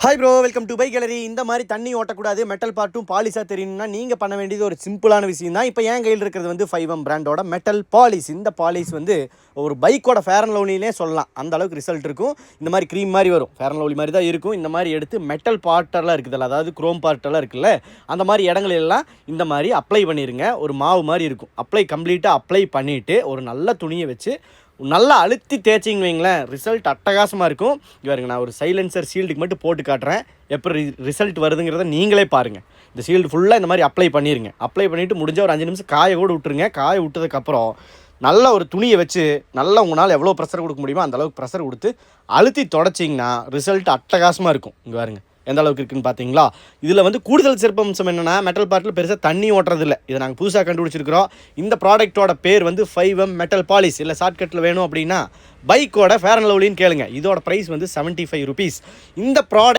Hi bro, welcome to bike gallery. இந்த மாதிரி தண்ணி ஓட்டக்கூடாது, மெட்டல் பார்ட்டும் பாலிஷாக தெரியணும்னா நீங்கள் பண்ண வேண்டியது ஒரு சிம்பிளான விஷயம் தான். இப்போ என் கையில் இருக்கிறது வந்து 5M பிராண்டோட மெட்டல் பாலிஷ். இந்த பாலிஷ் வந்து ஒரு பைக்கோட ஃபேர் அண்ட் லவ்லினே சொல்லலாம். அந்த அளவுக்கு ரிசல்ட் இருக்கும். இந்த மாதிரி க்ரீம் மாதிரி வரும், ஃபேர் அண்ட் லவ்லி மாதிரி தான் இருக்கும். இந்த மாதிரி எடுத்து மெட்டல் பார்ட்டெல்லாம் இருக்குதுல்ல, அதாவது குரோம் பார்ட்டெல்லாம் இருக்குல்ல, அந்த மாதிரி இடங்களெல்லாம் இந்த மாதிரி அப்ளை பண்ணிடுங்க. ஒரு மாவு மாதிரி இருக்கும். கம்ப்ளீட்டாக அப்ளை பண்ணிவிட்டு ஒரு நல்ல துணியை வச்சு நல்லா அழுத்தி தேய்ச்சிங்க வைங்களேன், ரிசல்ட் அட்டகாசமாக இருக்கும். இவருங்க நான் ஒரு சைலன்சர் ஷீல்டுக்கு மட்டும் போட்டு காட்டுறேன், எப்படி ரிசல்ட் வருதுங்கிறத நீங்களே பாருங்கள். இந்த ஷீல்டு ஃபுல்லாக இந்த மாதிரி அப்ளை பண்ணிடுங்க. அப்ளை பண்ணிவிட்டு முடிஞ்ச ஒரு 5 நிமிஷம் காய கூட விட்டுருங்க. காய விட்டதுக்கப்புறம் நல்ல ஒரு துணியை வச்சு நல்லா உங்களால் எவ்வளோ ப்ரெஷர் கொடுக்க முடியுமோ அந்தளவுக்கு ப்ரெஷர் கொடுத்து அழுத்தி தொடச்சிங்கன்னா ரிசல்ட் அட்டகாசமாக இருக்கும். இங்கே பாருங்க எந்த அளவுக்கு இருக்குன்னு பார்த்தீங்களா. இதில் வந்து கூடுதல் சிறப்பம்சம் என்னென்னா, மெட்டல் பார்ட்டில் பெருசாக தண்ணி ஓட்டுறதில்லை. இதை நாங்கள் புதுசாக கண்டுபிடிச்சிருக்கிறோம். இந்த ப்ராடக்ட்டோட பேர் வந்து 5M மெட்டல் பாலிஷ். இல்லை ஷார்ட்கட்டில் வேணும் அப்படின்னா பைக்கோட ஃபேர் அண்ட் லவ்லின்னு கேளுங்க. இதோட ப்ரைஸ் வந்து 75 rupees. இந்த ப்ராடக்ட்